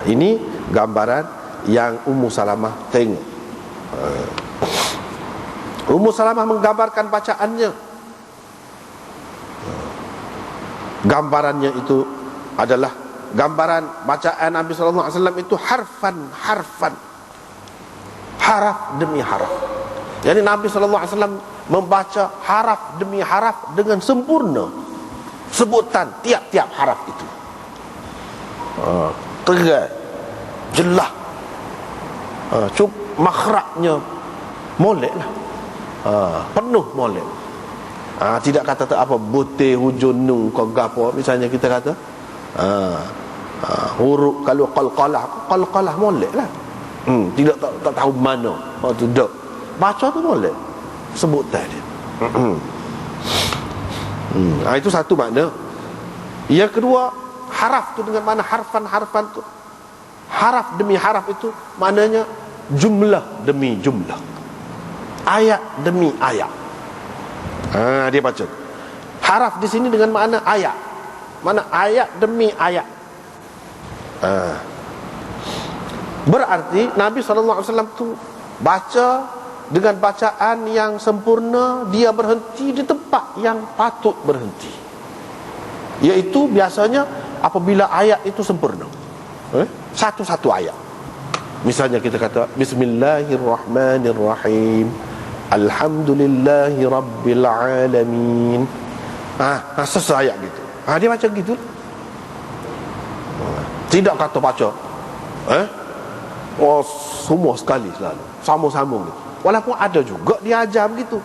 Ini gambaran yang Ummu Salamah tengok. Ummu Salamah menggambarkan bacaannya. Gambarannya itu adalah gambaran bacaan Nabi SAW itu harfan, haraf demi haraf. Jadi Nabi SAW membaca haraf demi haraf dengan sempurna sebutan tiap-tiap haraf itu. Tegas, jelas, makhrajnya molek lah, penuh molek. Tidak kata apa butir hujung nun kau gapo, misalnya kita kata huruf kalau qalqalah molek lah. Tidak tak tahu mana tu dak baca tu molek sebutan dia. Itu satu makna. Yang kedua, haraf tu dengan mana harfan tu, haraf demi haraf itu maknanya jumlah demi jumlah, ayat demi ayat. Dia baca haraf di sini dengan makna ayat, mana ayat demi ayat. Berarti Nabi SAW tu baca dengan bacaan yang sempurna. Dia berhenti di tempat yang patut berhenti, iaitu biasanya apabila ayat itu sempurna, satu-satu ayat. Misalnya kita kata Bismillahirrahmanirrahim, Alhamdulillahi Rabbil Alamin. Selesai ayat gitu. Dia baca gitu. Tidak kata baca semua sekali selalu sama-sama gitu. Walaupun ada juga dia ajar begitu.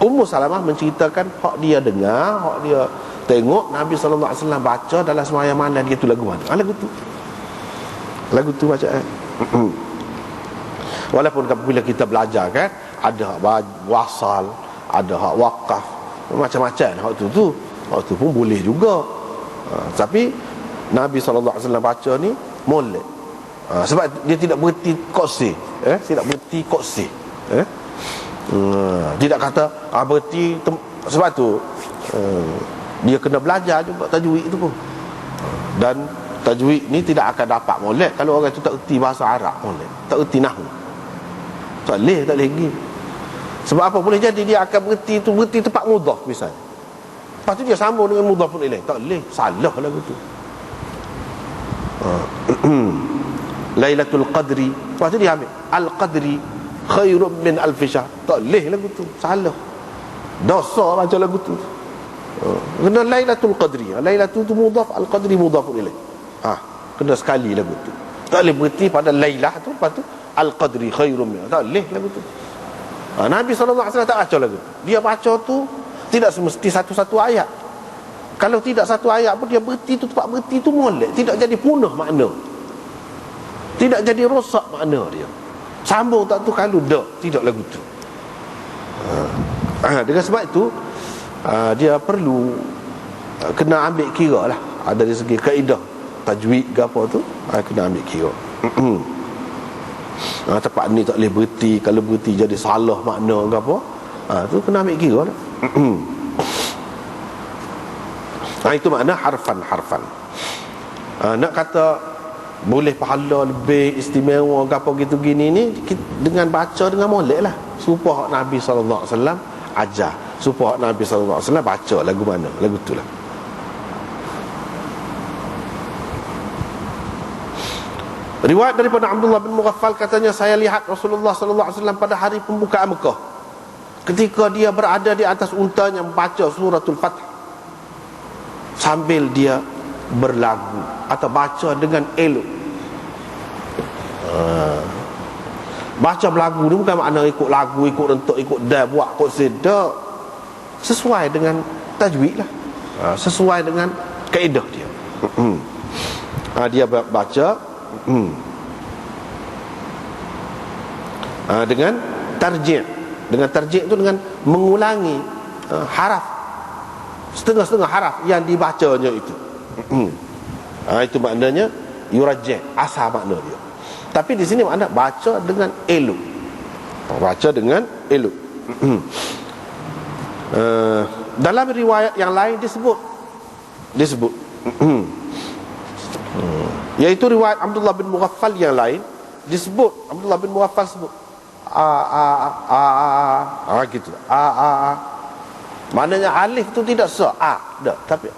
Ummu Salamah menceritakan hak dia dengar, hak dia tengok Nabi SAW baca dalam sembahyang mana dia tu lagu mana. Lagu tu bacaan. Walaupun bila kita belajar kan, ada hak wasal, ada hak wakaf, macam-macam hak tu pun boleh juga. Tapi Nabi SAW baca ni molek. Sebab dia tidak berhenti koksi, tidak berhenti koksi. Tidak kata berhenti sebab tu dia kena belajar juga tajwid itu pun. Dan tajwid ni tidak akan dapat molek kalau orang tu tak erti bahasa Arab, molek tak erti nahwu. Tak boleh lagi. Sebab apa? Boleh jadi dia akan berhenti tempat mudhaf misalnya. Lepas tu dia sambung dengan mudhafun ilaih. Tak boleh, salah lagu tu. Lailatul Qadri, lepas tu dia ambil Al-Qadri khairum min alfi syahr. Tak boleh lagu tu, salah, dosa baca lagu tu. Kena Lailatul Qadri. Lailatul tu mudhaf, Al-Qadri mudhafun ilaih. Kena sekali lagu tu. Tak boleh berhenti pada Lailah tu, lepas tu Al-Qadri khairum min. Tak boleh lagu tu. Nabi SAW tak baca lagu tu. Dia baca tu tidak semesti satu-satu ayat. Kalau tidak satu ayat pun dia berhenti tu, tempat berhenti tu molek, tidak jadi punah makna, tidak jadi rosak makna dia. Sambung tak tu kalau dak, tidak lagu tu. Dengan sebab itu dia perlu kena ambil kira lah, dari segi kaedah tajwid ke apa tu, kena ambil kira. Tempat ni tak boleh berhenti, kalau berhenti jadi salah makna ke apa, tu kena ambil kira lah. Itu makna harfan. Nak kata boleh pahala lebih istimewa ke apa gitu gini ni, dengan baca dengan molek lah, supaya Nabi SAW ajar, supaya Nabi SAW baca lagu mana, lagu tu lah. Riwayat daripada Abdullah bin Mughaffal katanya, saya lihat Rasulullah SAW pada hari pembukaan Mekah, ketika dia berada di atas untanya membaca suratul Fath sambil dia berlagu atau baca dengan elok. Baca berlagu ni bukan makna ikut lagu, ikut rentuk, ikut dah buat kod sedak, sesuai dengan tajwid lah, sesuai dengan kaedah dia. Dia baca dengan tarjih. Dengan tarjih itu dengan mengulangi haraf, setengah-setengah haraf yang dibacanya itu. Itu maknanya yurajjih, asal makna dia. Tapi di sini makna baca dengan elok. Baca dengan elok. Dalam riwayat yang lain disebut Iaitu riwayat Abdullah bin Mughaffal yang lain disebut, Abdullah bin Mughaffal sebut gitu. Maknanya alif tu tidak dah, tapi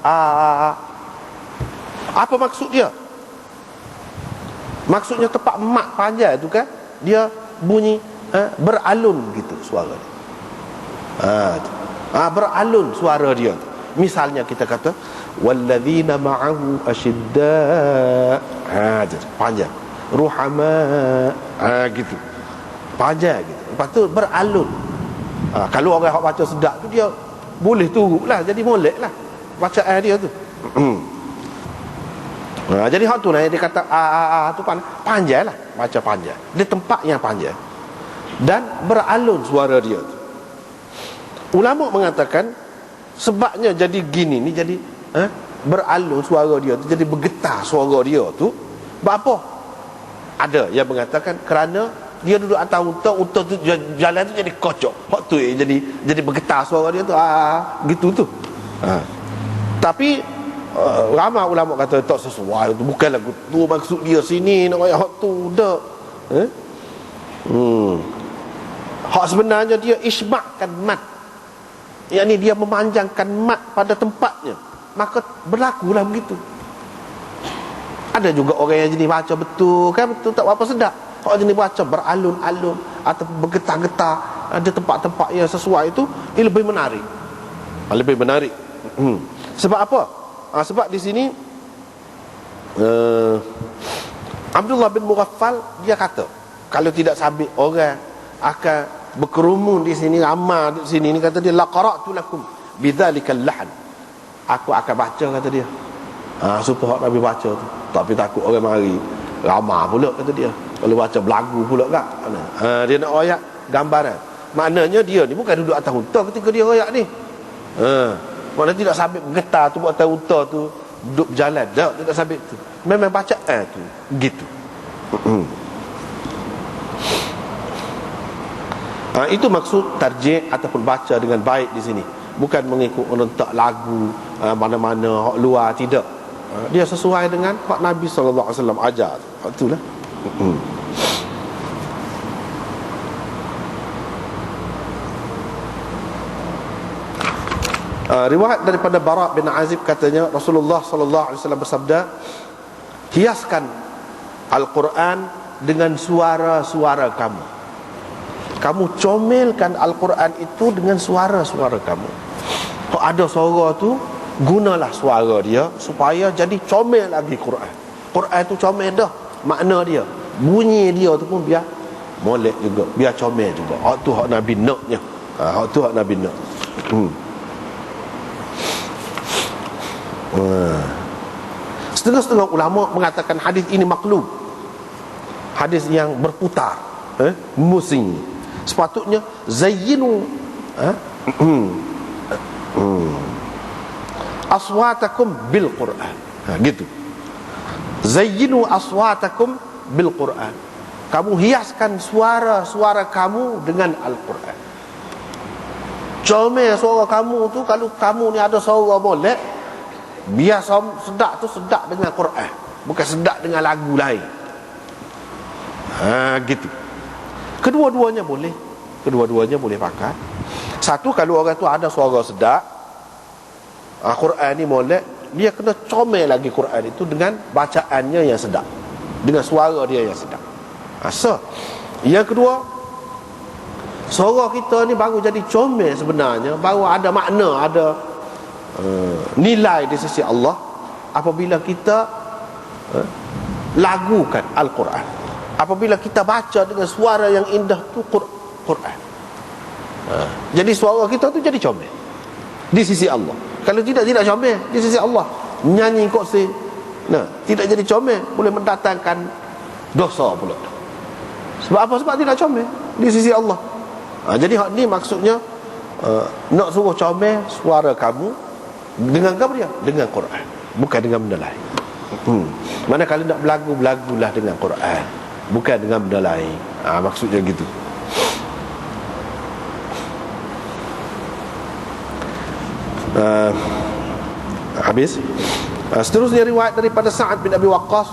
Apa maksud dia? Maksudnya tempat mat panjang tu kan, dia bunyi beralun gitu suara dia. Beralun suara dia. Misalnya kita kata walladzina ma'ahu asyidda, panjang. Ruhama, gitu. Panjang gitu. Lepas tu beralun. Kalau orang hak baca sedap tu, dia boleh turutlah, jadi molek lah bacaan dia tu. Jadi hak tu lah dia kata tu panjang lah, baca panjang. Dia tempat yang panjang dan beralun suara dia tu. Ulama mengatakan sebabnya jadi gini ni, jadi beralun suara dia tu, jadi bergetar suara dia tu. Sebab apa? Ada yang mengatakan kerana dia duduk atas unta tu jalan tu jadi kocok. Hak tu jadi bergetar suara dia tu gitu tu. Tapi ramai ulama kata tak sesuai tu, bukanlah tu maksud dia sini nak ayat hak tu dak. Hak sebenarnya dia ismakkan mat. Yakni dia memanjangkan mat pada tempatnya. Maka berlakulah begitu. Ada juga orang yang jenis baca betul kan, betul tak apa sedap. Orang jenis baca beralun-alun atau bergetar-getar, ada tempat-tempat yang sesuai itu, ini lebih menarik. Lebih menarik. Sebab apa? Sebab di sini Abdullah bin Mughaffal dia kata, kalau tidak sabit orang akan berkerumun di sini, ramai di sini, ni kata dia la qara'tu lakum bidzalikal lahn. Aku akan baca, kata dia. Supaya Nabi baca tu. Tapi takut orang mari ramai pula, kata dia. Kalau baca berlagu pula kan. Dia nak royak gambaran. Maknanya dia ni bukan duduk atas unta ketika dia royak ni. Maknanya tidak sabit bergetar tu atas unta tu, duduk berjalan. Tidak sabit tu. Memang bacaan tu gitu. Itu maksud tarjih ataupun baca dengan baik di sini. Bukan mengikut merentak lagu mana-mana hak luar, tidak. Dia sesuai dengan hak Nabi sallallahu alaihi wasallam ajar. Itulah. Riwayat daripada Bara' bin Azib katanya Rasulullah sallallahu alaihi wasallam bersabda, hiaskan Al-Quran dengan suara-suara kamu. Kamu comelkan Al-Quran itu dengan suara-suara kamu. Kalau ada suara tu, gunalah suara dia supaya jadi comel lagi Quran. Quran tu comel dah, makna dia, bunyi dia tu pun biar molek juga, biar comel juga. Hak tu hak Nabi naknya. Hak tu hak Nabi nak. Setengah-setengah ulama mengatakan hadis ini maklub, hadis yang berputar, musing. Sepatutnya zayyinu aswatakum bil Quran. Gitu. Zayyinu aswatakum bil Quran. Kamu hiaskan suara-suara kamu dengan Al-Quran. Comel suara kamu tu, kalau kamu ni ada suara molek, biar sedap tu sedap dengan Quran, bukan sedap dengan lagu lain. Gitu. Kedua-duanya boleh pakai. Satu, kalau orang tu ada suara sedap, Quran ni molek, dia kena comel lagi Quran itu dengan bacaannya yang sedap, dengan suara dia yang sedap. Yang kedua, suara kita ni baru jadi comel sebenarnya, baru ada makna, ada nilai di sisi Allah apabila kita lagukan Al-Quran, apabila kita baca dengan suara yang indah tu Quran. Jadi suara kita tu jadi comel di sisi Allah. Kalau tidak comel di sisi Allah, nyanyi koksi, tidak jadi comel, boleh mendatangkan dosa pula. Sebab apa? Sebab tidak comel di sisi Allah. Jadi hak ni maksudnya, nak suruh comel suara kamu dengan apa dia? Dengan Quran, bukan dengan benda lain. Mana kalau nak berlagu-lagulah dengan Quran, bukan dengan benda lain. Maksudnya gitu. Habis. Seterusnya riwayat daripada Sa'ad bin Abi Waqqas